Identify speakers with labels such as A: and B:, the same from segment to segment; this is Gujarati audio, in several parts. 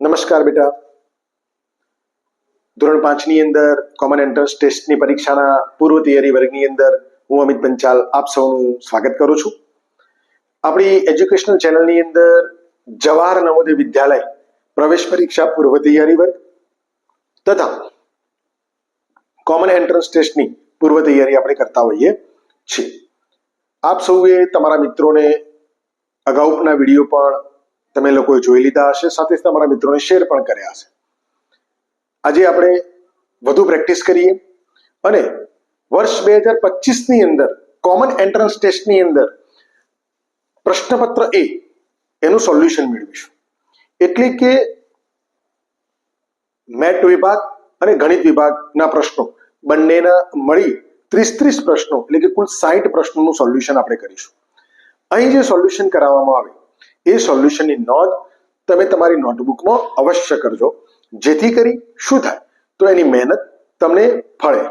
A: નમસ્કાર બેટા. ધોરણ 5 ની અંદર કોમન એન્ટ્રન્સ ટેસ્ટની પરીક્ષાના પૂર્વ તૈયારી વર્ગની અંદર હું અમિત પંચાલ આપ સૌનું સ્વાગત કરું છું. આપણી એજ્યુકેશનલ ચેનલની અંદર જવાહર નવોદય વિદ્યાલય પ્રવેશ પરીક્ષા પૂર્વ તૈયારી વર્ગ તથા કોમન એન્ટ્રન્સ ટેસ્ટની પૂર્વ તૈયારી આપણે કરતા હોઈએ છીએ. આપ સૌએ તમારા મિત્રોને અગાઉના વિડીયો પણ તમે લોકોએ જોઈ લીધા હશે, સાથે તમારા મિત્રોને શેર પણ કર્યા હશે. આજે આપણે વધુ પ્રેક્ટિસ કરીએ અને વર્ષ 2025 ની અંદર કોમન એન્ટ્રન્સ ટેસ્ટની અંદર પ્રશ્નપત્ર એ એનું સોલ્યુશન મેળવીશું. એટલે કે મેટ વિભાગ અને ગણિત વિભાગના પ્રશ્નો બંનેના મળી 30 પ્રશ્નો એટલે કે કુલ 60 પ્રશ્નોનું સોલ્યુશન આપણે કરીશું. અહીં જે સોલ્યુશન કરાવવામાં આવે એ સોલ્યુશનની નોંધ તમે તમારી નોટબુકમાં અવશ્ય કરજો, જેથી કરી શું થાય તો એની મહેનત તમને ફળે,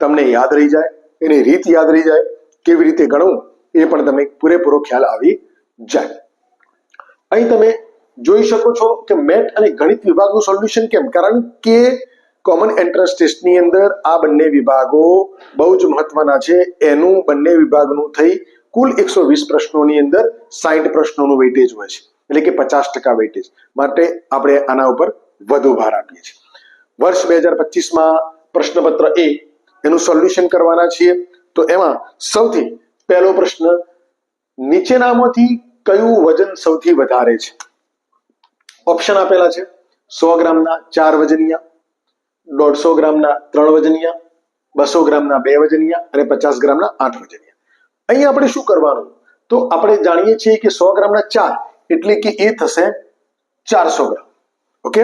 A: તમને યાદ રહી જાય, એની રીત યાદ રહી જાય, કેવી રીતે ગણવું એ પણ તમને પૂરેપૂરો ખ્યાલ આવી જાય. અહીં તમે જોઈ શકો છો કે મેટ અને ગણિત વિભાગનું સોલ્યુશન કેમ, કારણ કે કોમન એન્ટ્રન્સ ટેસ્ટની અંદર આ બંને વિભાગો બહુ જ મહત્વના છે. એનું બંને વિભાગનું થઈ કુલ 120 પ્રશ્નોની અંદર 60 પ્રશ્નોનું વેઇટેજ હોય છે, એટલે કે 50% વેઇટેજ. માટે આપણે આના ઉપર વધુ ભાર આપીએ છીએ. વર્ષ 2025માં પ્રશ્નપત્ર એ એનું સોલ્યુશન કરવાના છીએ. તો એમાં સૌથી પહેલો પ્રશ્ન, નીચેનામાંથી કયું વજન સૌથી વધારે છે? ઓપ્શન આપેલા છે 100 ગ્રામના 4 વજનિયા, 150 ગ્રામના 3 વજનિયા, 200 ગ્રામના 2 વજનિયા અને 50 ગ્રામના 8 વજનિયા. અહીં આપણે શું કરવાનું, તો આપણે જાણીએ છીએ કે 100 ગ્રામના 4 એટલે કે એ થશે 400 ગ્રામ. ઓકે,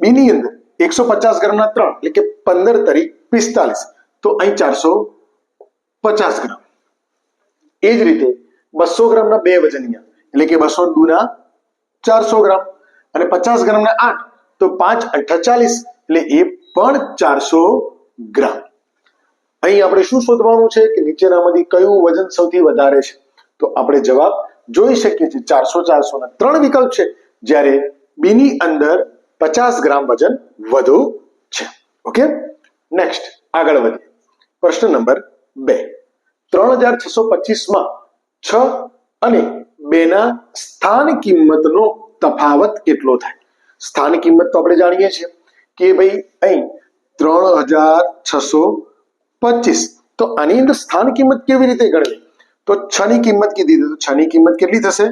A: બીની અંદર 150 ગ્રામના 3 એટલે કે 15 તરી 45, તો અહીં 450 ગ્રામ. એ જ રીતે 200 ગ્રામના 2 વજનિયા એટલે કે 200 દુના 400 ગ્રામ અને 50 ગ્રામના 8 તો 5 8 40 એટલે એ પણ 400 ગ્રામ. અહીં આપણે શું શોધવાનું છે કે નીચેનામાંથી કયું વજન સૌથી વધારે છે? તો આપણે જવાબ જોઈ શકીએ છીએ 400 ના 3 વિકલ્પ છે, જ્યારે બીની અંદર 50 ગ્રામ વજન વધુ છે. ઓકે, નેક્સ્ટ આગળ વધીએ. પ્રશ્ન નંબર 2, 3625 માં 6 અને 2 ના સ્થાન કિંમતનો તફાવત કેટલો થાય? સ્થાન કિંમત તો આપણે જાણીએ છીએ કે ભાઈ અહીં 3625, તો આની અંદર સ્થાન કિંમત કેવી રીતે ગણવી? તો 6 ની કિંમત કીધી, તો 6 ની કિંમત કેટલી થશે?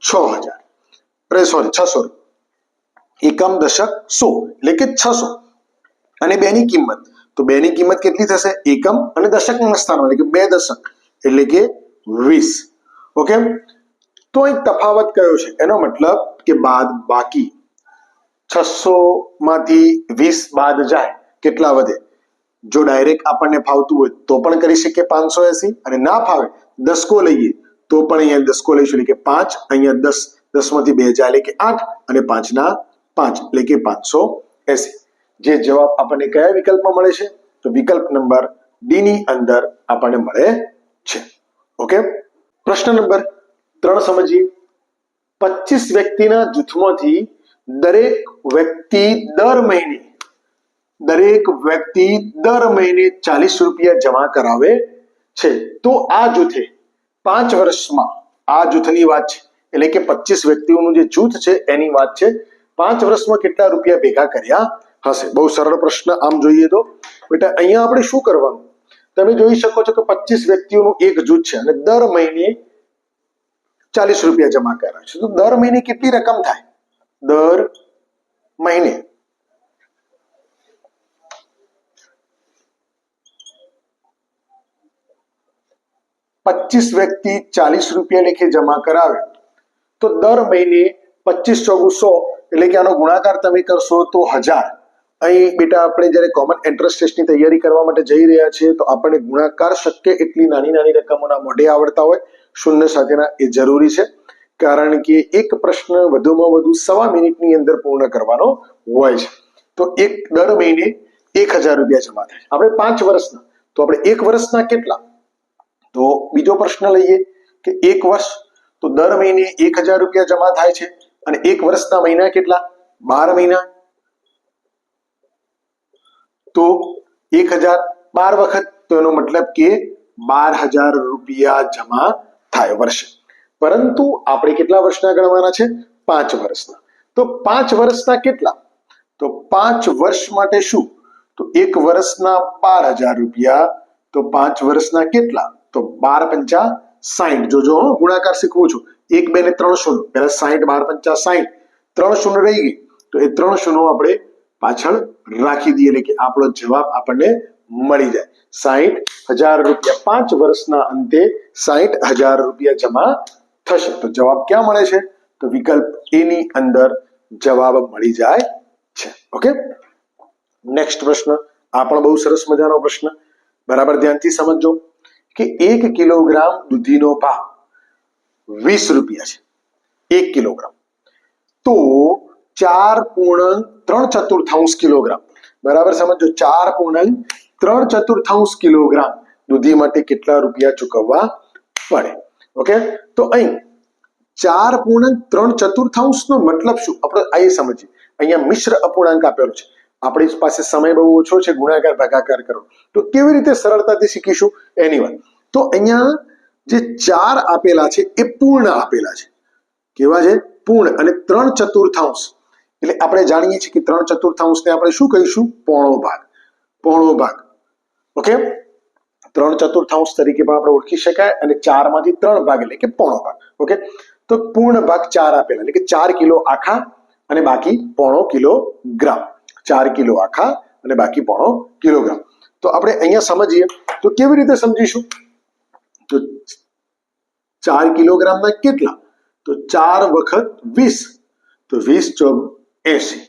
A: 600 એકમ દશક 100 એટલે કે 600. અને 2 ની કિંમત, તો 2 ની કિંમત કેટલી થશે? એકમ અને દશકના સ્થાનમાં એટલે કે 2 દશક એટલે કે 20. ઓકે, તો અહીં તફાવત કયો છે? એનો મતલબ કે બાદ બાકી 600 માંથી 20 બાદ જાય કેટલા વધે? જો ડાયરેક્ટ આપણને ફાવતું હોય તો પણ કરી શકીએ 580, અને ના ફાવે દસકો લઈએ તો પણ અહીંયા દસકો લઈશું એટલે કે 5, અહીંયા 10 માંથી 2 જાય એટલે કે 8 અને 5 ના 5 એટલે કે 580. જે જવાબ આપણને કયા વિકલ્પમાં મળે છે? તો વિકલ્પ નંબર ડી ની અંદર આપણને મળે છે. ઓકે, પ્રશ્ન નંબર 3 સમજીએ. 25 વ્યક્તિના જૂથમાંથી દરેક વ્યક્તિ દર મહિને 40 રૂપિયા જમા કરાવે છે, તો આ જૂથે 5 વર્ષમાં, આ જૂથની વાત છે એટલે કે 25 વ્યક્તિઓનું જે જૂથ છે એની વાત છે, 5 વર્ષમાં કેટલા રૂપિયા ભેગા કર્યા હશે? બહુ સરળ પ્રશ્ન આમ જોઈએ તો. બેટા અહીંયા આપણે શું કરવાનું, તમે જોઈ શકો છો કે 25 વ્યક્તિઓનું એક જૂથ છે અને દર મહિને 40 રૂપિયા જમા કર્યા છે, તો દર મહિને કેટલી રકમ થાય? દર મહિને 25 વ્યક્તિ 40 રૂપિયા લેખે જમા કરાવે તો દર મહિને 25 ચોગુ 100 એટલે કે આનો ગુણાકાર તમે કરશો તો 1000. અહીં બેટા આપણે જ્યારે કોમન એન્ટ્રન્સ ટેસ્ટની તૈયારી કરવા માટે જઈ રહ્યા છીએ તો આપણને ગુણાકાર શક્ય એટલી નાની નાની રકમોના મોઢે આવડતા હોય, શૂન્ય સાથેના, એ જરૂરી છે, કારણ કે એક પ્રશ્ન વધુમાં વધુ 1.25 મિનિટની અંદર પૂર્ણ કરવાનો હોય છે. તો દર મહિને 1000 રૂપિયા જમા થાય. આપણે 5 વર્ષના, તો આપણે 1 વર્ષના કેટલા? તો બીજો પ્રશ્ન લઈએ કે 1 વર્ષ, તો દર મહિને 1000 રૂપિયા જમા થાય છે અને 1 વર્ષના મહિના કેટલા? 12 મહિના તો 1000, 12 વખત, તો એનો મતલબ કે 12,000 રૂપિયા જમા થાય વર્ષે. પરંતુ આપણે કેટલા વર્ષના ગણવાના છે? 5 વર્ષના. તો 5 વર્ષના કેટલા? તો 5 વર્ષ માટે શું? તો 1 વર્ષના 12,000 રૂપિયા. તો 5 વર્ષના કેટલા? તો 12 × 5 = 60. જોજો ગુણાકાર શીખવું છું. 1 2 ને 3 શૂન્ય, પહેલા 60, 12 × 5 = 60. 3 શૂન્ય રહી ગઈ, તો એ 3 શૂન્ય આપણે પાછળ રાખી દઈએ, એટલે કે આપણો જવાબ આપણને મળી જાય. 60,000 રૂપિયા 5 વર્ષના અંતે 60,000 રૂપિયા જમા થશે. તો જવાબ ક્યાં મળે છે? તો વિકલ્પ એ ની અંદર જવાબ મળી જાય છે. ઓકે, નેક્સ્ટ પ્રશ્ન. આ પણ બહુ સરસ મજાનો પ્રશ્ન, બરાબર ધ્યાનથી સમજજો કે 1 કિલોગ્રામ દૂધીનો ભાવ 20 રૂપિયા છે. 1 કિલોગ્રામ તો 4.3 કિલોગ્રામ, બરાબર સમજો, 4.3 કિલોગ્રામ દૂધી માટે કેટલા રૂપિયા ચૂકવવા પડે? ઓકે, તો અહીં 4.3 નો મતલબ શું આપણે અહીં સમજીએ. અહીંયા મિશ્ર અપૂર્ણાંક આપેલો છે, આપણી પાસે સમય બહુ ઓછો છે, ગુણાકાર ભાગાકાર કરો, તો કેવી રીતે સરળતાથી શીખીશું એની વાત. તો અહીંયા જે 4 આપેલા છે એ પૂર્ણ આપેલા છે. કેવા છે? પૂર્ણ. અને 3/4 એટલે આપણે જાણીએ છીએ કે 3/4 ને આપણે શું કહીશું? પોણો ભાગ. પોણો ભાગ. ઓકે, 3/4 તરીકે પણ આપણે ઓળખી શકાય, અને 4 માંથી 3 ભાગ એટલે કે પોણો ભાગ. ઓકે, તો પૂર્ણ ભાગ 4 આપેલા, એટલે કે 4 કિલો આખા અને બાકી પોણો કિલોગ્રામ. 4 કિલો આખા અને બાકી પોણો કિલોગ્રામ. તો આપણે અહીંયા સમજીએ તો કેવી રીતે સમજીશું? તો 4 કિલોગ્રામના કેટલા? તો 4 વખત 20, તો 20 × 80.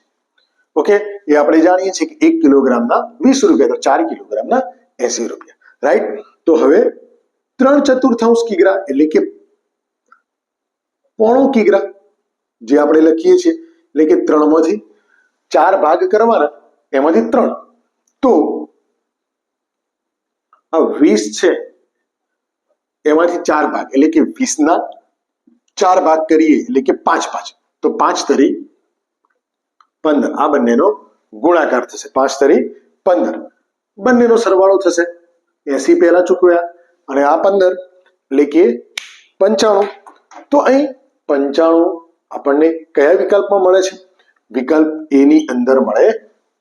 A: ઓકે, એ આપણે જાણીએ છીએ કે 1 કિલોગ્રામના 20 રૂપિયા, તો 4 કિલોગ્રામના 80 રૂપિયા. રાઈટ. તો હવે 3/4 કિગ્રા એટલે કે પોણો કિગ્રા જે આપણે લખીએ છીએ, એટલે કે 3 માંથી 4 ભાગ કરવાના, એમાંથી 3, તો આ 20 છે એમાંથી 4 ભાગ એટલે કે 20 ના 4 ભાગ કરીએ એટલે કે 5 તો 5 તરી 15. આ બંનેનો ગુણાકાર થશે. 5 તરી 15, બંનેનો સરવાળો થશે. 80 પહેલા ચૂકવ્યા અને આ 15 એટલે કે 95. તો અહીં 95 આપણને કયા વિકલ્પમાં મળે છે? વિકલ્પ એ ની અંદર મળે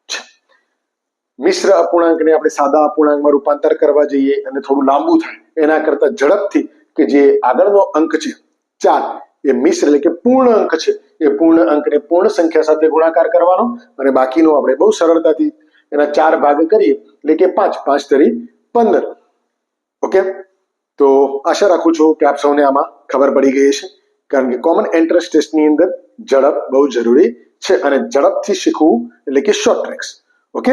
A: છે. મિશ્ર અપૂર્ણાંકને આપણે સાદા અપૂર્ણાંકમાં રૂપાંતર કરવા જઈએ અને થોડું લાંબુ થાય એના કરતા ઝડપથી, કે જે આગળનો અંક છે 4 એ મિશ્ર એટલે કે પૂર્ણ અંક છે, એ પૂર્ણ અંકને પૂર્ણ સંખ્યા સાથે ગુણાકાર કરવાનો, અને બાકીનો આપણે બહુ સરળતાથી એના 4 ભાગ કરીએ એટલે કે 5, 5 તરી 15. ઓકે, તો આશા રાખું છું કે આપ સૌને આમાં ખબર પડી ગઈ છે, કારણ કે કોમન એન્ટ્રન્સ ટેસ્ટની અંદર ઝડપ બહુ જરૂરી છે, અને ઝડપથી શીખવું એટલે કે શોર્ટ ટ્રિક્સ. ઓકે,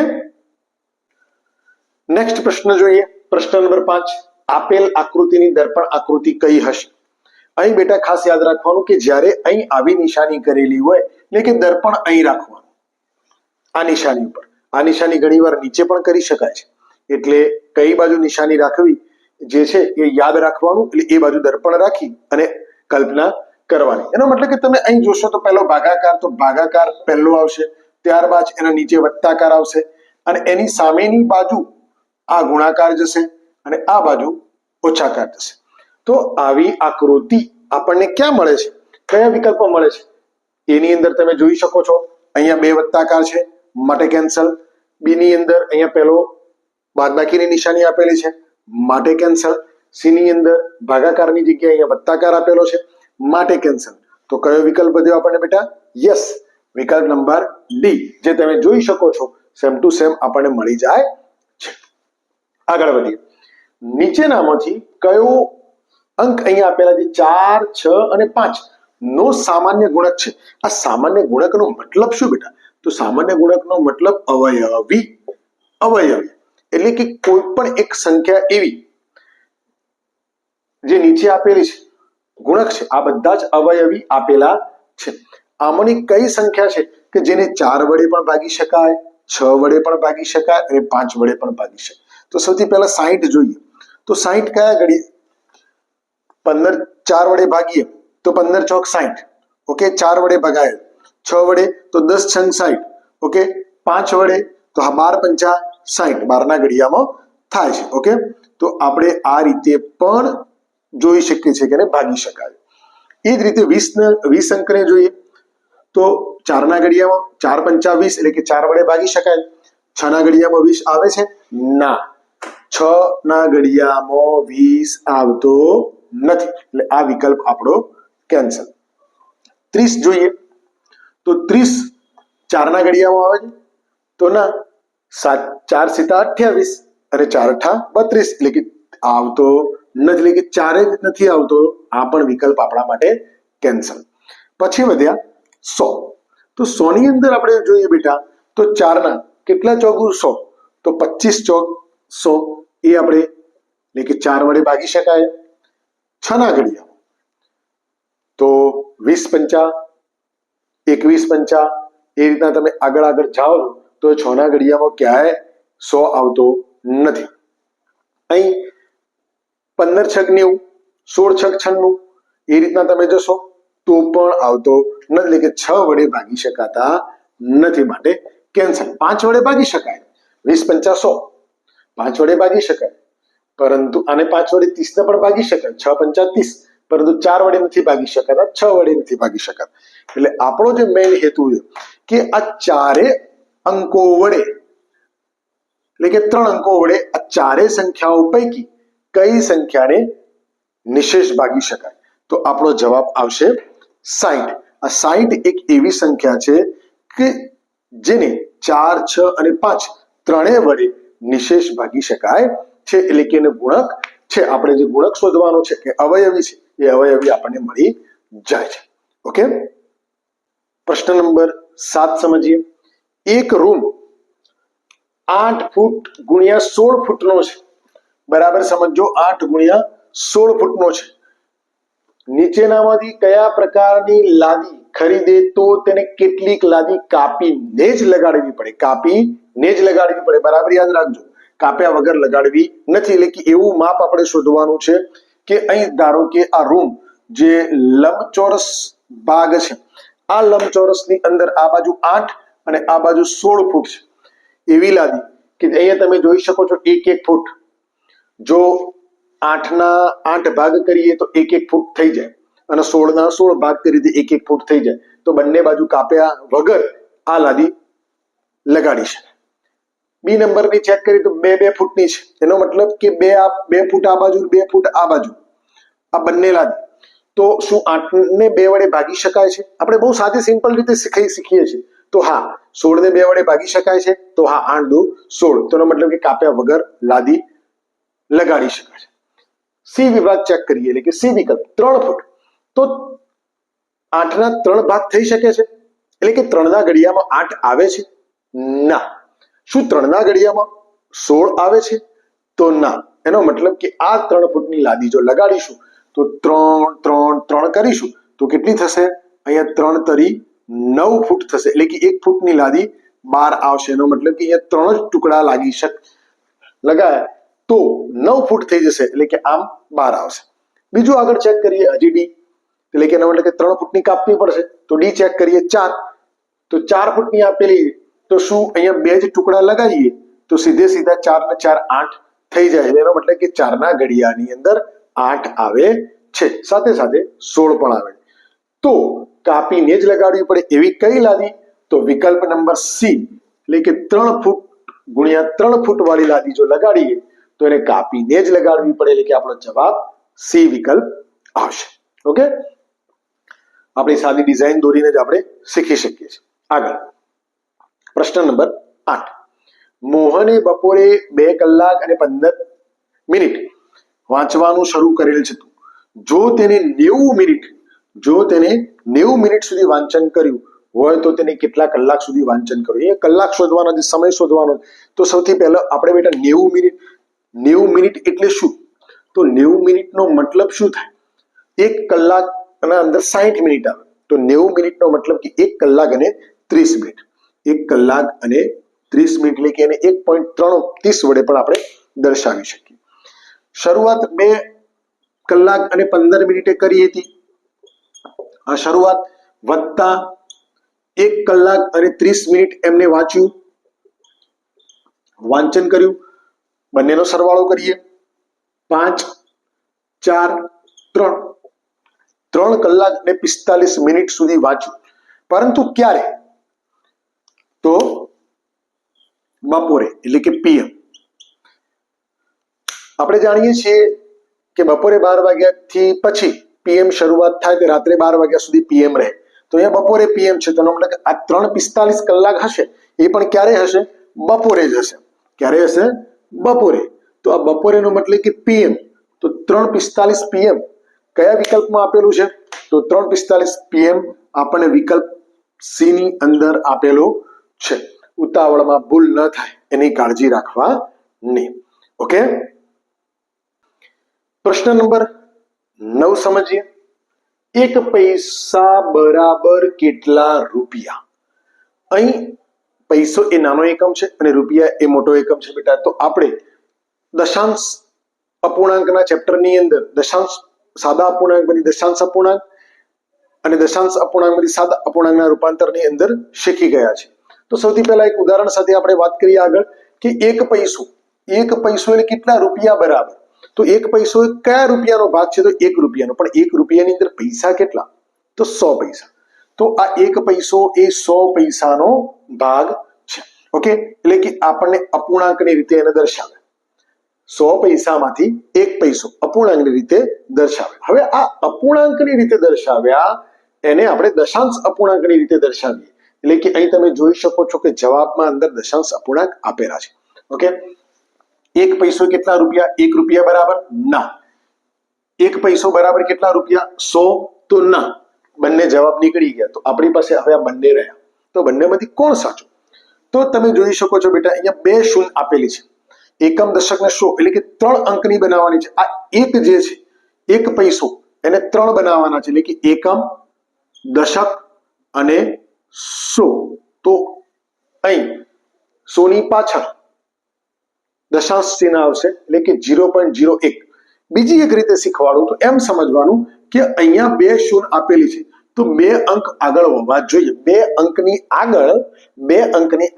A: નેક્સ્ટ પ્રશ્ન જોઈએ. પ્રશ્ન નંબર 5. આપેલ આકૃતિની દર્પણ આકૃતિ કઈ હશે? અહીં બેટા ખાસ યાદ રાખવાનું કે જ્યારે અહીં આવી નિશાની કરેલી હોય એટલે કે દર્પણ અહીં રાખવાનું, આ નિશાની ઉપર. આ નિશાની ઘણીવાર નીચે પણ કરી શકાય છે, એટલે કઈ બાજુ નિશાની રાખવી જે છે એ યાદ રાખવાનું, એટલે એ બાજુ દર્પણ રાખી અને કલ્પના કરવાની. એનો મતલબ કે તમે અહીં જોશો તો પહેલો ભાગાકાર, તો ભાગાકાર પહેલો આવશે, ત્યારબાદ એના નીચે વત્તાકાર આવશે, અને એની સામેની બાજુ આ ગુણાકાર જશે અને આ બાજુ ઓછાકાર જશે. તો આવી આકૃતિ આપણને ક્યાં મળે છે? કયા વિકલ્પમાં મળે છે? એની અંદર તમે જોઈ શકો છો, અહીંયા 2 વત્તાકાર છે માટે કેન્સલ. બી ની અંદર અહીંયા પહેલો બાદબાકીની નિશાની આપેલી છે માટે કેન્સલ. સી ની અંદર ભાગાકારની જગ્યાએ અહીંયા વત્તાકાર આપેલો છે માટે કેન્સલ. તો કયો વિકલ્પ વધ્યો આપણને બેટા? યસ, વિકલ્પ નંબર ડી, જે તમે જોઈ શકો છો સેમ ટુ સેમ આપણને મળી જાય છે. આગળ વધીએ. નીચેનામાંથી કયો અંક અહીંયા આપેલા છે 4, 6 અને 5 નો સામાન્ય ગુણક છે? આ સામાન્ય ગુણકનો મતલબ શું બેટા? તો સામાન્ય ગુણકનો મતલબ અવયવી. અવયવી એટલે કે કોઈ પણ એક સંખ્યા એવી જે નીચે આપેલી છે ગુણક છે, આ બધા જ અવયવી આપેલા છે. આમાંની કઈ સંખ્યા છે કે જેને 4 વડે પણ ભાગી શકાય, 6 વડે પણ ભાગી શકાય અને 5 વડે પણ ભાગી શકાય? તો સૌથી પહેલા 60 જોઈએ. તો 60 કયા ઘડીએ? 15 4 વડે ભાગીએ તો 15 ચોક 60. ઓકે, 4 વડે ભગાય 6 વડે તો 10 છંગ 60, ઓકે. 5 વડે તો 12 પંચા 60, 12ના ઘડિયામાં થાય છે, ઓકે. તો આપણે આ રીતે પણ જોઈ શકીએ છીએ કે એને ભાગી શકાય. એ જ રીતે 20 અંકને જોઈએ તો 4ના ઘડિયામાં 4 પંચા 20 એટલે કે 4 વડે ભાગી શકાય. 6ના ઘડિયામાં 20 આવે છે? ના, 6ના ઘડિયામાં 20 આવતો નથી, એટલે આ વિકલ્પ આપણો કેન્સલ. 30 જોઈએ તો 30 4ના ઘડિયામાં આવે છે? તો ના, 4 સીતા 28 અને 4 અઠા 32, એટલે કે આવતો નથી, એટલે કે 4 જ નથી આવતો. આ પણ વિકલ્પ આપણા માટે કેન્સલ. પછી વધ્યા 100. તો 100 ની અંદર આપણે જોઈએ બેટા તો 4ના કેટલા ચોગુ 100, તો 25 ચોક 100, એ આપણે એટલે કે 4 વડે ભાગી શકાય. 6ના ઘડિયામાં તો 20 પંચા 21 પંચા, એ રીતના તમે આગળ આગળ જાઓ તો 6ના ઘડિયામાં ક્યાંય 100 આવતો નથી. અહીં 15 છગ 90, 16 છગ 96, એ રીતના તમે જશો તો પણ આવતો નથી, એટલે કે 6 વડે ભાગી શકાતા નથી, માટે કેન્સલ. 5 વડે ભાગી શકાય, 20 પંચા 100, 5 વડે ભાગી શકાય, પરંતુ આને 5 વડે 30 ને પણ ભાગી શકાય, 6 પંચા 30, પરંતુ 4 વડે નથી ભાગી શકાતા, 6 વડે નથી ભાગી શકાતા. એટલે આપણો જે મેઇન હેતુ છે કે આ ચારે અંકો વડે, એટલે કે 3 અંકો વડે આ ચારે સંખ્યાઓ પૈકી કઈ સંખ્યાને નિશેષ ભાગી શકાય, તો આપણો જવાબ આવશે 60. આ 60 એક એવી સંખ્યા છે કે જેને 4, 6 અને 5 ત્રણેય વડે નિશેષ ભાગી શકાય છે, એટલે કે એને ગુણક છે. આપણે જે ગુણક શોધવાનો છે કે અવયવી છે, એ અવયવી આપણને મળી જાય છે, ઓકે. પ્રશ્ન નંબર 7 સમજીએ. એક રૂમ 8 ફૂટ ગુણ્યા 16 ફૂટનો છે, બરાબર સમજો. 8 ગુણ્યા 16 ફૂટનો છે. નીચેનામાંથી કયા પ્રકારની લાદી ખરીદે તો તેને કેટલીક લાદી કાપીને જ લગાડવી પડે? કાપીને જ લગાડવી પડે, બરાબર યાદ રાખજો. કાપ્યા વગર લગાડવી નથી, એટલે કે એવું માપ આપણે શોધવાનું છે કે અહીં ધારો કે આ રૂમ જે લંબચોરસ ભાગ છે, આ લંબચોરસની અંદર આ બાજુ 8 અને આ બાજુ 16 ફૂટ છે. એવી લાદી કે અહીંયા તમે જોઈ શકો છો 1-1 ફૂટ. જો 8ના 8 ભાગ કરીએ તો 1-1 ફૂટ થઈ જાય, અને 16ના 16 ભાગ કરીએ તો 1-1 ફૂટ થઈ જાય. તો બંને બાજુ કાપ્યા વગર આ લાદી લગાડી શકાય. બી નંબરની ચેક કરીએ તો 2-2 ફૂટની છે, એનો મતલબ કે 2 ફૂટ આ બાજુ, 2 ફૂટ આ બાજુ, આ બંને લાદી. તો શું 8ને 2 વડે ભાગી શકાય છે? આપણે બહુ સાદી સિમ્પલ રીતે શીખીએ છીએ. તો હા, 16ને 2 વડે ભાગી શકાય છે. તો હા, 8 દુ 16, તેનો મતલબ કે કાપ્યા વગર લાદી લગાડી શકાય છે. સી વિભાગ ચેક કરીએ, એટલે કે સી વિકલ્પ 3 ફૂટ. તો 8ના 3 ભાગ થઈ શકે છે, એટલે કે 3ના ઘડિયામાં 8 આવે છે? ના. શું 3ના ઘડિયામાં 16 આવે છે? તો ના. એનો મતલબ કે આ 3 ફૂટની લાદી જો લગાડીશું તો 3 3 3 કરીશું તો કેટલી થશે? અહીંયા 3 તરી 9 ફૂટ થશે, એટલે કે 1 ફૂટની લાદી 12 આવશે. એનો મતલબ કે અહીંયા 3 જ ટુકડા લગાયા તો 9 ફૂટ થઈ જશે, એટલે કે આમ 12 આવશે. બીજું આગળ ચેક કરીએ, હજી ડી, એટલે કે એનો મતલબ કે 3 ફૂટની કાપવી પડશે. તો ડી ચેક કરીએ, 4, તો 4 ફૂટની આપેલી, તો શું અહીંયા 2 જ ટુકડા લગાવીએ તો સીધે સીધા 4 ને 4 8 થઈ જાય. એનો મતલબ કે 4ના ઘડિયાની અંદર 8 આવે છે, સાથે સાથે 16 પણ આવે. તો કાપીને જ લગાડવી પડે એવી કઈ લાદી? તો વિકલ્પ નંબર સી, એટલે કે 3 ફૂટ ગુણ્યા 3 ફૂટ વાળી લાદી જો લગાડીએ તો એને કાપીને જ લગાડવી પડે, એટલે કે આપણો જવાબ સી વિકલ્પ આવશે, ઓકે. આપણી સાદી ડિઝાઇન દોરીને જ આપણે શીખી શકીએ છીએ. આગળ પ્રશ્ન નંબર 8. મોહને બપોરે 2 કલાક અને 15 મિનિટ વાંચવાનું શરૂ કરેલ છે. જો તેને 90 મિનિટ સુધી વાંચન કર્યું હોય તો તેને કેટલા કલાક સુધી વાંચન કર્યું? એ કલાક શોધવાનો છે, સમય શોધવાનો. તો સૌથી પહેલા આપણે બેટા 90 મિનિટ એટલે શું? તો 90 મિનિટનો મતલબ શું થાય? 1 કલાકના અંદર 60 મિનિટ આવે, તો 90 મિનિટનો મતલબ કે 1 કલાક અને 30 મિનિટ. 1 કલાક અને 30 મિનિટ, એટલે કે એને 1.330 વડે પણ આપણે દર્શાવી શકીએ. શરૂઆત 2 કલાક અને 15 મિનિટે કરી હતી. આ શરૂઆત વત્તા 1 કલાક અને 30 મિનિટ એમને વાંચ્યું, વાંચન કર્યું, બંનેનો સરવાળો કરીએ. 5, 4, 3 3 કલાક અને 45 મિનિટ સુધી વાંચ્યું. પરંતુ ક્યારે? તો બપોરે, એટલે કે PM. આપણે જાણીએ છીએ કે બપોરે 12 વાગ્યાથી પછી PM શરૂઆત થાય તો રાત્રે 12 વાગ્યા સુધી PM રહે. તો અહીંયા બપોરે PM છે, તો મતલબ કે આ 3:45 કલાક હશે એ પણ ક્યારે હશે? બપોરે જ હશે. ક્યારે હશે? બપોરે. તો આ બપોરેનો મતલબ કે PM. તો 3:45 PM કયા વિકલ્પમાં આપેલું છે? તો 3:45 PM આપણને વિકલ્પ સી ની અંદર આપેલો છે. ઉતાવળમાં ભૂલ ન થાય એની કાળજી રાખવાની. ઓકે, પ્રશ્ન નંબર 9 સમજીએ. 1 પૈસા બરાબર કેટલા રૂપિયા? અહીં પૈસો એ નાનો એકમ છે અને રૂપિયા એ મોટો એકમ છે બેટા. તો આપણે દશાંશ અપૂર્ણાંકના ચેપ્ટરની અંદર દશાંશ સાદા અપૂર્ણાંકમાંથી દશાંશ અપૂર્ણાંક અને દશાંશ અપૂર્ણાંકમાંથી સાદા અપૂર્ણાંકના રૂપાંતરની અંદર શીખી ગયા છે. તો સૌથી પહેલા એક ઉદાહરણ સાથે આપણે વાત કરીએ આગળ કે 1 પૈસો. 1 પૈસો એટલે કેટલા રૂપિયા બરાબર? તો 1 પૈસો કયા રૂપિયાનો ભાગ છે? તો 1 રૂપિયાનો. પણ 1 રૂપિયાની અંદર પૈસા કેટલા? તો 100 પૈસા. તો આ 1 પૈસો એ 100 પૈસાનો ભાગ છે. ઓકે, એટલે કે આપણને અપૂર્ણાંકની રીતે એને દર્શાવે. 100 પૈસામાંથી 1 પૈસો અપૂર્ણાંકની રીતે દર્શાવે. હવે આ અપૂર્ણાંકની રીતે દર્શાવ્યા એને આપણે દશાંશ અપૂર્ણાંકની રીતે દર્શાવીએ. એટલે કે અહીં તમે જોઈ શકો છો કે જવાબમાં અંદર દશાંશ અપૂર્ણાંક આપેલા છે. ઓકે, 1 પૈસો કેટલા રૂપિયા? 1 રૂપિયા બરાબર ના. 1 પૈસો બરાબર કેટલા રૂપિયા? 100. તો ના, બંને જવાબ નીકળી ગયા. તો આપણી પાસે હવે આ બંને રહ્યા. તો બંનેમાંથી કોણ સાચું? તો તમે જોઈ શકો છો બેટા, અહીંયા 2 શૂન્ય આપેલી છે. એકમ દશક ને 100 એટલે કે 3 અંકની બનાવવાની છે. આ એક જે છે 1 પૈસો એને 3 બનાવવાના છે, એટલે કે એકમ, દશક અને 100. તો અહીં 100 ની પાછળ દશાંશ ચિહ્ન આવશે, એટલે કે 0.01. બીજી એક રીતે શીખવાડું તો એમ સમજવાનું કે અહીંયા 2 શૂન્ય આપેલી છે, તો 2 અંક આગળ હોવા જોઈએ. 2 અંકની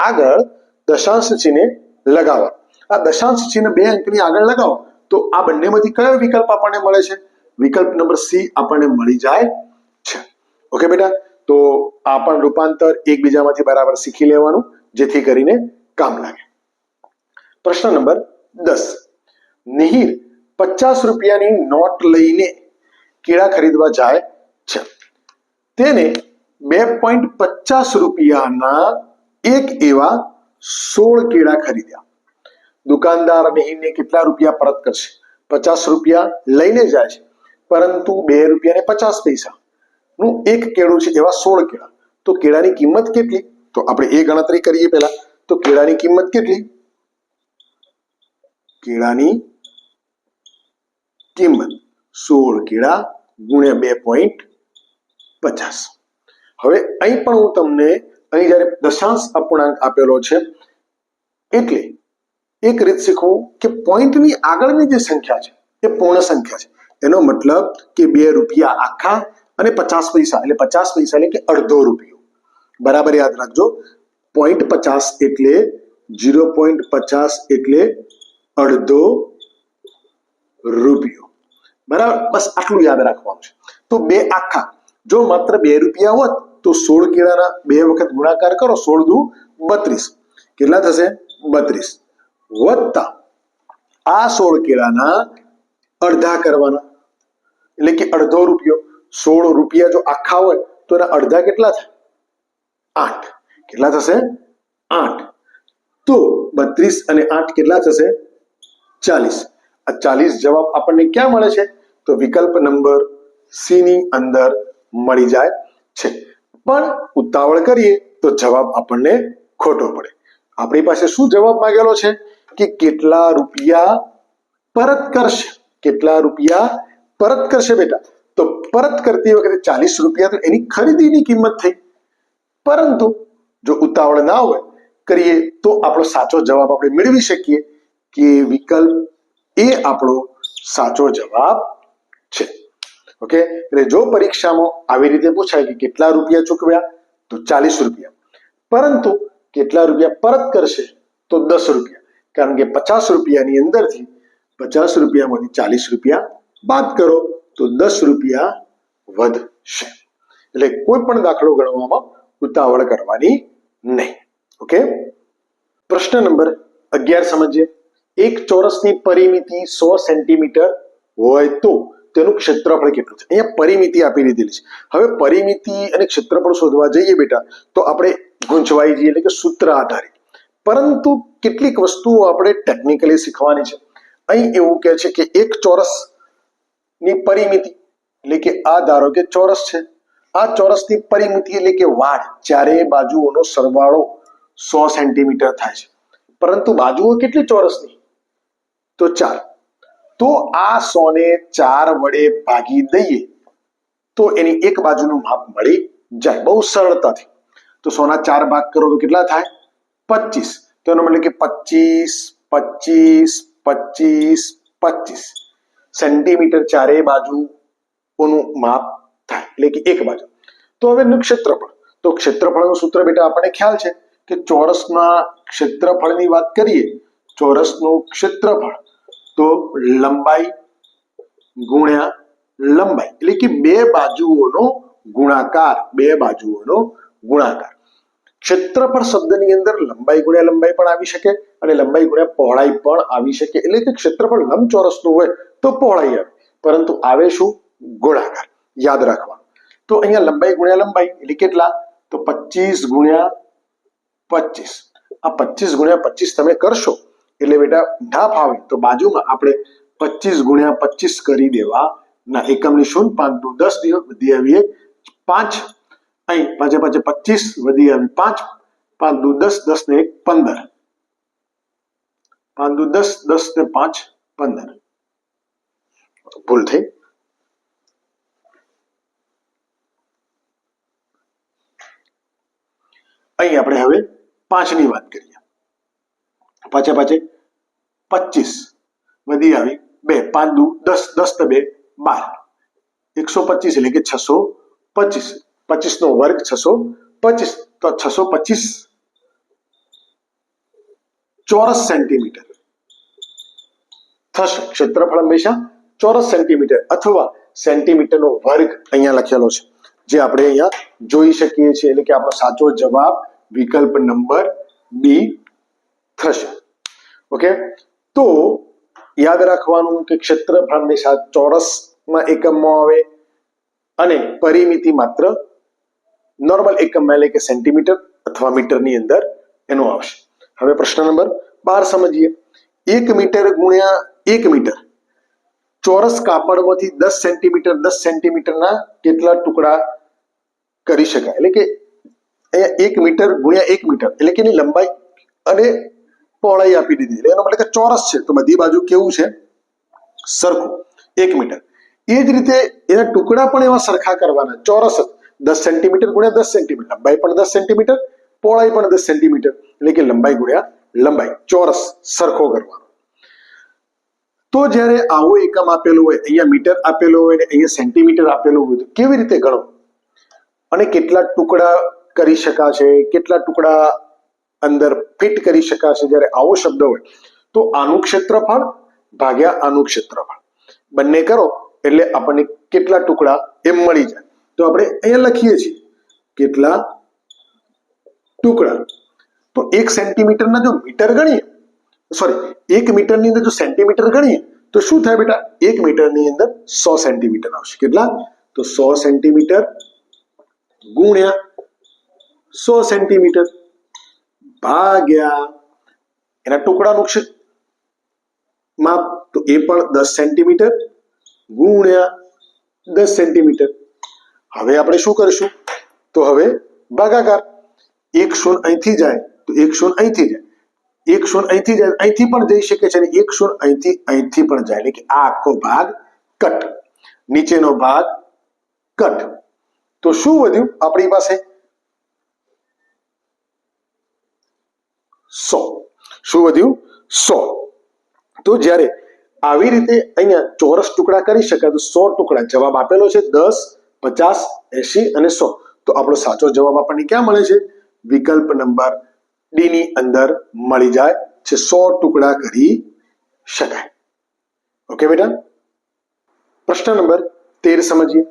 A: આગળ દશાંશ ચિહ્ન લગાવવા. આ દશાંશ ચિહ્ન 2 અંકની આગળ લગાવો તો આ બંનેમાંથી કયો વિકલ્પ આપણને મળે છે? વિકલ્પ નંબર સી આપણને મળી જાય છે. ઓકે બેટા, તો આ પણ રૂપાંતર એકબીજામાંથી બરાબર શીખી લેવાનું, જેથી કરીને કામ લાગે. પ્રશ્ન નંબર 10. મિહિર 50 રૂપિયાની નોટ લઈને કેળા ખરીદવા જાય છે. તેને 2.50 રૂપિયાના એક એવા 16 કેળા ખરીદ્યા. દુકાનદાર મિહિરને કેટલા રૂપિયા પરત કરશે? 50 રૂપિયા લઈને જાય છે, પરંતુ 2 રૂપિયા ને 50 પૈસા નું એક કેળું છે, એવા 16 કેળા. તો કેળાની કિંમત કેટલી? તો આપણે એ ગણતરી કરીએ પહેલા. તો કેળાની કિંમત કેટલી? કેળાની કિંમત 16 કેળા ગુણ્યા 2.50. હવે અહીં પણ હું તમને અહીં જ્યારે દશાંશ અપૂર્ણાંક આપેલો છે એટલે એક રીત શીખવું કે પોઈન્ટની આગળની જે સંખ્યા છે એ પૂર્ણ સંખ્યા છે. એનો મતલબ કે 2 રૂપિયા આખા અને 50 પૈસા, એટલે 50 પૈસા એટલે કે અડધો રૂપિયો. બરાબર યાદ રાખજો. 0.50 એટલે 0.50 એટલે અડધો રૂપિયો. બરાબર, બસ આટલું યાદ રાખવાનું છે. તો 2 આખા, જો માત્ર 2 રૂપિયા હોત તો 16 કેળાના 2 વખત ગુણાકાર કરો, 16 દુ 32. કેટલા થશે? 32. વત્તા આ 16 કેળાના અડધા કરવાના, એટલે કે અડધો રૂપિયો. 16 રૂપિયા જો આખા હોય તો એના અડધા કેટલા થાય? 8. કેટલા થશે? 8. તો 32 અને 8 કેટલા થશે? 40. આ 40 જવાબ આપણને ક્યાં મળે છે? તો વિકલ્પ નંબર સી ની અંદર મળી જાય છે. પણ ઉતાવળ કરીએ તો જવાબ આપણને ખોટો પડે. આપણી પાસે શું જવાબ માંગેલો છે કે કેટલા રૂપિયા પરત કરશે? કેટલા રૂપિયા પરત કરશે બેટા? તો પરત કરતી વખતે 40 રૂપિયા તો એની ખરીદીની કિંમત થઈ. પરંતુ જો ઉતાવળ ના હોય કરીએ તો આપણો સાચો જવાબ આપણે મેળવી શકીએ કે વિકલ્પ એ આપણો સાચો જવાબ છે. ઓકે, એટલે જો પરીક્ષામાં આવી રીતે પૂછાય કે કેટલા રૂપિયા ચૂકવ્યા તો 40 રૂપિયા. પરંતુ કેટલા રૂપિયા પરત કરશે? તો 10 રૂપિયા. કારણ કે 50 રૂપિયાની અંદરથી 50 રૂપિયામાંથી 40 રૂપિયા બાદ કરો તો 10 રૂપિયા વધશે. એટલે કોઈ પણ દાખલો ગણવામાં ઉતાવળ કરવાની નહીં. ઓકે, પ્રશ્ન નંબર 11 સમજીએ. એક ચોરસની પરિમિતિ 100 સેન્ટીમીટર હોય તો તેનું ક્ષેત્રફળ કેટલું છે? અહીંયા પરિમિતિ આપી દીધેલી છે. હવે પરિમિતિ અને ક્ષેત્રફળ શોધવા જઈએ બેટા તો આપણે ગૂંચવાઈ જઈએ, એટલે કે સૂત્ર આધારિત. પરંતુ કેટલીક વસ્તુઓ આપણે ટેકનિકલી શીખવાની છે. અહીં એવું કહે છે કે એક ચોરસની પરિમિતિ એટલે કે આ ધારો કે ચોરસ છે, આ ચોરસની પરિમિતિ એટલે કે વાડ, ચારે બાજુઓનો સરવાળો 100 સેન્ટીમીટર થાય છે. પરંતુ બાજુઓ કેટલી ચોરસની? તો 4. તો આ 100 ને 4 વડે ભાગી દઈએ તો એની એક બાજુનું માપ મળી જાય બહુ સરળતાથી. તો 100 ના 4 ભાગ કરો તો કેટલા થાય? 25. તો એનો મતલબ કે 25 25 25 25 સેન્ટીમીટર ચારે બાજુઓનું માપ થાય, એટલે કે એક બાજુ. તો હવે ક્ષેત્રફળ. તો ક્ષેત્રફળનું સૂત્ર બેટા આપણને ખ્યાલ છે કે ચોરસના ક્ષેત્રફળની વાત કરીએ, ચોરસનું ક્ષેત્રફળ તો લંબાઈ ગુણ્યા લંબાઈ, એટલે કે બે બાજુઓનો ગુણાકાર, બે બાજુઓનો ગુણાકાર. ક્ષેત્રફળ શબ્દની અંદર લંબાઈ ગુણ્યા લંબાઈ પણ આવી શકે અને લંબાઈ ગુણ્યા પહોળાઈ પણ આવી શકે. એટલે કે ક્ષેત્રફળ લંબચોરસનું હોય તો પહોળાઈ આવે, પરંતુ આવે શું? ગોળાકાર. યાદ રાખવાનું. તો અહીંયા લંબાઈ ગુણ્યા લંબાઈ એટલે કેટલા? તો 25 ગુણ્યા 25. આ 25 ગુણ્યા 25 તમે કરશો એટલે બેટા ના ફાવે તો બાજુમાં આપણે 25 ગુણ્યા 25 કરી દેવા ના. એકમની શૂન્ય, 5 દુ 10 વધી આવી 5, અહીં પાછે 25 વધી આવી 5, 5 દુ 10, 10 ને 1 15, 5 દુ 10, 10 ને 5 15. ભૂલ થઈ. અહીં આપણે હવે 5 ની વાત કરીએ. પાછે 25 વધી આવી 2, 5 દુ 10, 10 ને 2 12, 125 એટલે કે 625. 25 નો વર્ગ 625, તો 625 ચોરસ સેન્ટીમીટર થશે. ક્ષેત્રફળ હંમેશા ચોરસ સેન્ટીમીટર અથવા સેન્ટીમીટરનો વર્ગ અહીંયા લખેલો છે, જે આપણે અહીંયા જોઈ શકીએ છીએ. એટલે કે આપણો સાચો જવાબ વિકલ્પ નંબર બી થશે. ઓકે, તો યાદ રાખવાનું કે ક્ષેત્રફળ હંમેશા ચોરસમાં એકમમાં આવે અને પરિમિતિ માત્ર નોર્મલ એકમમાં એટલે કે સેન્ટીમીટર અથવા મીટરની અંદર એનો આવશે. હવે પ્રશ્ન નંબર 12 સમજીએ. 1 મીટર ગુણ્યા 1 મીટર ચોરસ કાપડમાંથી 10 સેન્ટીમીટર 10 સેન્ટીમીટરના કેટલા ટુકડા કરી શકાય? એટલે કે અહીંયા 1 મીટર ગુણ્યા 1 મીટર એટલે કે એની લંબાઈ અને પહોળાઈ આપી દીધી, એટલે એનો મતલબ કે ચોરસ છે તો બધી બાજુ કેવું છે? સરખું 1 મીટર. એ જ રીતે એના ટુકડા પણ એવા સરખા કરવાના, ચોરસ 10 સેન્ટીમીટર ગુણ્યા 10 સેન્ટીમીટર, લંબાઈ પણ 10 સેન્ટીમીટર, પહોળાઈ પણ 10 સેન્ટીમીટર, એટલે કે લંબાઈ ગુણ્યા લંબાઈ, ચોરસ સરખો કરવાનો. તો જ્યારે આવો એકમ આપેલો હોય, અહીંયા મીટર આપેલો હોય ને અહીંયા સેન્ટીમીટર આપેલું હોય તો કેવી રીતે ગણો અને કેટલા ટુકડા કરી શકાશે, કેટલા ટુકડા અંદર ફિટ કરી શકાશે? જ્યારે આવો શબ્દ હોય તો આનું ક્ષેત્રફળ ભાગ્યા આનું ક્ષેત્રફળ બંને કરો એટલે આપણને કેટલા ટુકડા એમ મળી જાય. તો આપણે અહીંયા લખીએ છીએ કેટલા ટુકડા. તો 1 સેન્ટીમીટરના જો મીટર ગણીએ, સોરી 1 મીટરની અંદર જો સેન્ટીમીટર ગણીએ તો શું થાય બેટા? 1 મીટરની અંદર 100 સેન્ટીમીટર આવશે. કેટલા? તો 100 સેન્ટીમીટર ગુણ્યા 100 સેન્ટીમીટર ભાગ્યા એના ટુકડાનું માપ તો એ પણ 10 સેન્ટીમીટર ગુણ્યા 10 સેન્ટીમીટર. હવે આપણે શું કરીશું? તો હવે ભાગાકાર. 1 શૂન્ય અહીંથી જાય તો 1 શૂન્ય અહીંથી જાય, 1 શૂન્ય અહીંથી જાય અહીંથી પણ જઈ શકે છે અને 1 શૂન્ય અહીંથી પણ જાય, એટલે કે આ આખો ભાગ કટ, નીચેનો ભાગ કટ. તો શું વધ્યું આપણી પાસે? 100. શું વધ્યું? 100. તો જ્યારે આવી રીતે અહીંયા ચોરસ ટુકડા કરી શકાય તો 100 ટુકડા. જવાબ આપેલો છે 10, 50, 80 અને 100. તો આપણો સાચો જવાબ આપણને ક્યાં મળે છે? વિકલ્પ નંબર ડી ની અંદર મળી જાય છે. 100 ટુકડા કરી શકાય. ઓકે બેટા, પ્રશ્ન નંબર 13 સમજીએ.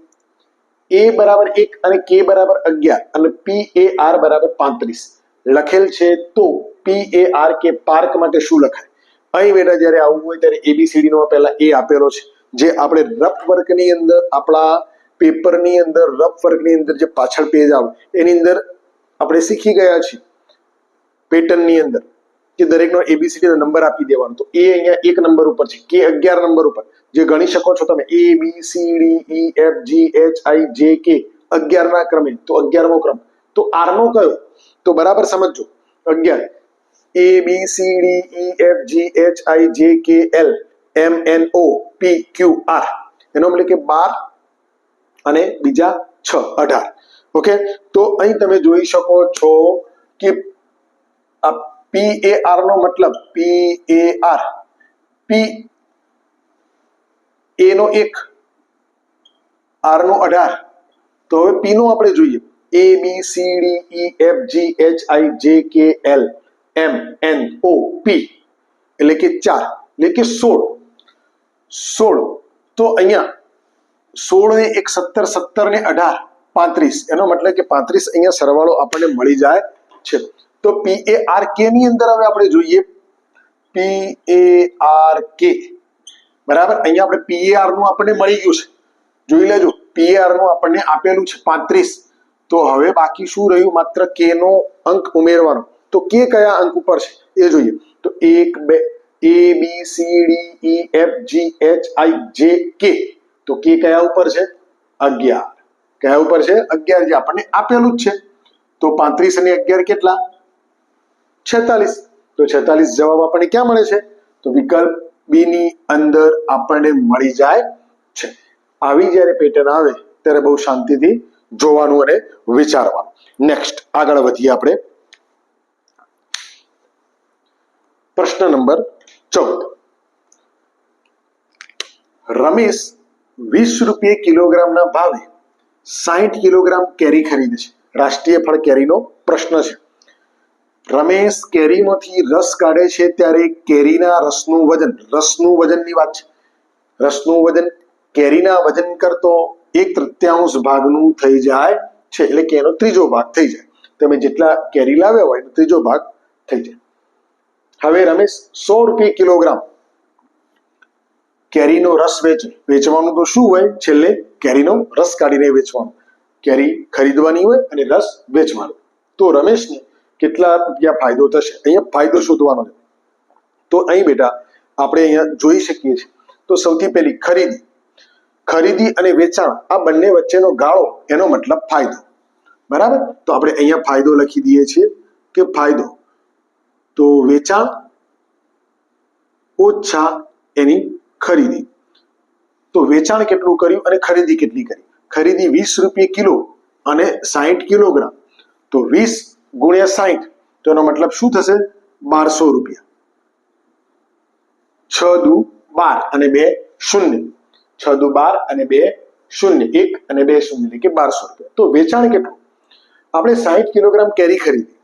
A: a બરાબર 1 અને k બરાબર 11 અને PAR બરાબર 35 લખેલ છે, તો PAR કે પાર્ક માટે શું લખાય? અહીં બેટા જ્યારે આવું હોય ત્યારે ABCD નો પહેલા A આપેલો છે, જે આપણે રફ વર્કની અંદર આપણા પેપરની અંદર રફ વર્કની અંદર જે પાછળ પેજ આવે એની અંદર આપણે શીખી ગયા છીએ પેટર્નની અંદર કે દરેકનો ABCD નો નંબર આપી દેવાનો. તો એ અહીંયા 1 નંબર ઉપર છે, કે 11 નંબર ઉપર, જે ગણી શકો છો તમે ABCDEFGHIJK 11 ના ક્રમે, તો 11મો ક્રમ. તો R નો કયો? તો બરાબર સમજજો. 11 ABCDEFGHIJKLMNOPQR એનો મતલબ કે 12 અને બીજા 6 18. ઓકે, તો અહીં તમે જોઈ શકો છો કે આ PAR નો મતલબ PAR P A no 1 R નો 18. તો હવે P નો આપણે જોઈએ. ABCDEFGHIJKLMNOP એટલે કે 4 એટલે કે 16. તો અહીંયા 16 ને 1 17, 17 ને 18 35. એનો મતલબ કે 35 અહીંયા સરવાળો આપણને મળી જાય છે. તો PARK ની અંદર હવે આપણે જોઈએ PARK બરાબર. અહીંયા આપણે PAR નું આપણને મળી ગયું છે, જોઈ લેજો. PAR નું આપણને આપેલું છે 35. તો હવે બાકી શું રહ્યું? માત્ર K નો અંક ઉમેરવાનો. તો K કયા અંક ઉપર છે એ જોઈએ. તો 1 2 ABCDEFGHIJK. તો K કયા ઉપર છે? 11. કયા ઉપર છે? 11, જે આપણને આપેલું જ છે. તો 35 અને 11 કેટલા? 46. તો 46 જવાબ આપણને ક્યાં મળે છે? તો વિકલ્પ બી ની અંદર આપણને મળી જાય છે. આવી જ્યારે પેટર્ન આવે ત્યારે બહુ શાંતિથી જોવાનું અને વિચારવાનું. નેક્સ્ટ આગળ વધીએ આપણે. પ્રશ્ન નંબર 14. રમેશ 20 રૂપિયા કિલોગ્રામના ભાવે 60 કિલોગ્રામ કેરી ખરીદે છે. રાષ્ટ્રીય ફળ કેરીનો પ્રશ્ન છે. રમેશ કેરીમાંથી રસ કાઢે છે ત્યારે કેરીના રસનું વજનની વાત છે. રસનું વજન કેરીના વજન કરતો 1/3 ભાગનું થઈ જાય છે, એટલે કે એનો 3જો ભાગ થઈ જાય. તમે જેટલા કેરી લાવ્યા હોય એનો 3જો ભાગ થઈ જાય. હવે રમેશ 100 રૂપિયા કિલોગ્રામ કેરીનો રસ વેચે. વેચવાનું તો શું હોય? છેલ્લે કેરીનો રસ કાઢીને વેચવાનું. કેરી ખરીદવાની હોય અને રસ વેચવાનો. તો રમેશને કેટલા રૂપિયા ફાયદો થશે? અહીંયા ફાયદો શોધવાનો છે. તો અહીં બેટા આપણે અહીંયા જોઈ શકીએ છીએ. તો સૌથી પહેલી ખરીદી અને વેચાણ, આ બંને વચ્ચેનો ગાળો, એનો મતલબ ફાયદો. બરાબર. તો આપણે અહીંયા ફાયદો લખી દઈએ છીએ કે ફાયદો તો વેચાણ ઓછા એની ખરીદી. તો વેચાણ કેટલું કર્યું અને ખરીદી કેટલી કરી? ખરીદી 20 રૂપિયા કિલો અને 60 કિલોગ્રામ. તો 20 ગુણ્યા 60, તો એનો મતલબ શું થશે? 1200 રૂપિયા. 6 દુ 12 અને 2 શૂન્ય. 6 દુ 12 અને 2 શૂન્ય, 1 અને 2 શૂન્ય, એટલે કે 1200 રૂપિયા. તો વેચાણ કેટલું? આપણે 60 કિલોગ્રામ કેરી ખરીદી.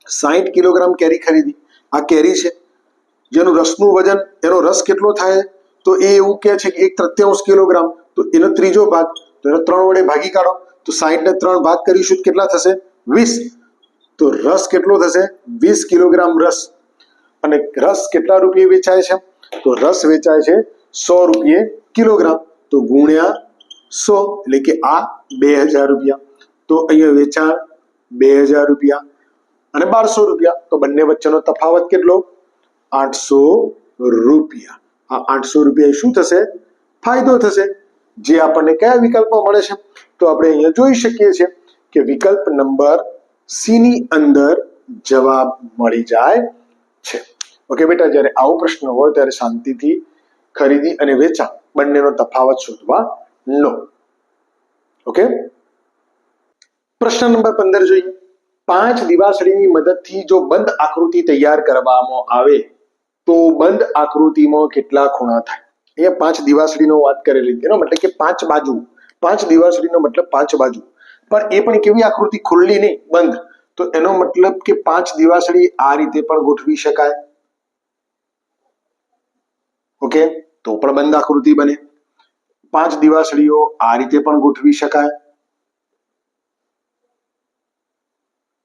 A: 60 કિલોગ્રામ કેરી ખરીદી. આ કેરી છે જેનું રસનું વજન, એનો રસ કેટલો થાય? તો એ એવું કહે છે કે 1/3 કિલોગ્રામ. તો એનો 3જો ભાગ, તો એનો 3 વડે ભાગી કાઢો. તો 60 ને 3 ભાગ કરીશું કેટલા થશે? 20. તો રસ કેટલો થશે? 20 કિલોગ્રામ રસ. અને રસ કેટલા રૂપિયે વેચાય છે? તો રસ વેચાય છે 100 રૂપિયે કિલોગ્રામ. તો ગુણ્યા 100, એટલે કે આ 2000 રૂપિયા. તો અહીંયા વેચાણ 2000 રૂપિયા અને 1200 રૂપિયા. તો બંને વચ્ચેનો તફાવત કેટલો? 800 રૂપિયા. આ 800 રૂપિયા શું થશે? ફાયદો થશે, જે આપણને કયા વિકલ્પમાં મળે છે? તો આપણે અહીંયા જોઈ શકીએ છીએ કે વિકલ્પ નંબર સી ની અંદર જવાબ મળી જાય છે. ઓકે બેટા, જ્યારે આવો પ્રશ્ન હોય ત્યારે શાંતિથી ખરીદી અને વેચાણ બંનેનો તફાવત શોધવાનો. ઓકે, પ્રશ્ન નંબર 15 જોઈએ. 5 દિવાસળીની મદદથી જો બંધ આકૃતિ તૈયાર કરવામાં આવે તો બંધ આકૃતિમાં કેટલા ખૂણા થાય? અહીંયા 5 દિવાસળીનો વાત કરેલી, એનો મતલબ કે 5 બાજુ. 5 દિવાસળીનો મતલબ 5 બાજુ. પણ એ પણ કેવી આકૃતિ, ખુલ્લી નહીં, બંધ. તો એનો મતલબ કે 5 દિવાસળી આ રીતે પણ ગોઠવી શકાય. ઓકે, તો પણ બંધ આકૃતિ બને. 5 દિવાસળીઓ આ રીતે પણ ગોઠવી શકાય,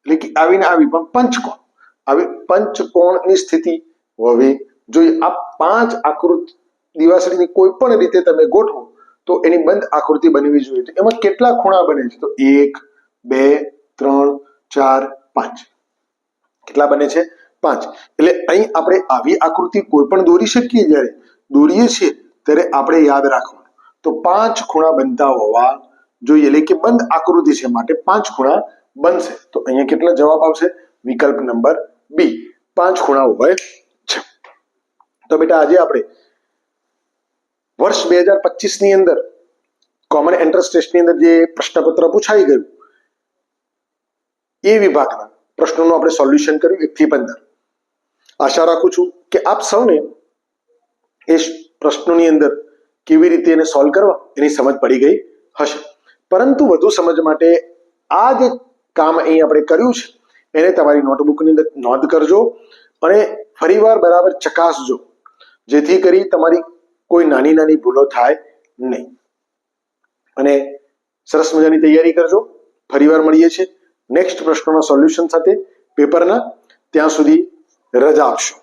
A: એટલે કે આવીને આવી પણ પંચકોણ, આવી પંચકોણની સ્થિતિ હોવી જોઈએ. આ 5 આકૃતિ દિવાસળીની કોઈ પણ રીતે તમે ગોઠવો તો એની બંધ આકૃતિ બનવી જોઈએ. એમાં કેટલા ખૂણા બને છે? તો 1 2 3 4 5. કેટલા બને છે? 5. એટલે અહીં આપણે આવી આકૃતિ કોઈ પણ દોરી શકીએ. જ્યારે દોરીએ છીએ ત્યારે આપણે યાદ રાખવાનું, તો 5 ખૂણા બનતા હોવા જોઈએ, એટલે કે બંધ આકૃતિ છે માટે 5 ખૂણા બનશે. તો અહીંયા કેટલા જવાબ આવશે? વિકલ્પ નંબર બી, 5 ખૂણા હોય છે. તો બેટા આજે આપણે વર્ષ 2025 ની અંદર કોમન એન્ટ્રન્સ ટેસ્ટની અંદર જે પ્રશ્નપત્ર પૂછાઈ ગયું એ વિભાગના પ્રશ્નોનું આપણે સોલ્યુશન કર્યું 1 થી 15. આશા રાખું છું કે આપ સૌને એ પ્રશ્નોની અંદર કેવી રીતે એને સોલ્વ કરવા એની સમજ પડી ગઈ હશે. પરંતુ વધુ સમજ માટે આ જે કામ અહીં આપણે કર્યું છે એને તમારી નોટબુકની અંદર નોંધ કરજો અને ફરીવાર બરાબર ચકાસજો, જેથી કરી તમારી કોઈ નાની નાની ભૂલો થાય નહીં. અને સરસ મજાની તૈયારી કરજો. ફરીવાર મળીએ છીએ નેક્સ્ટ પ્રશ્નોના સોલ્યુશન સાથે પેપરના. ત્યાં સુધી રજા આપશો.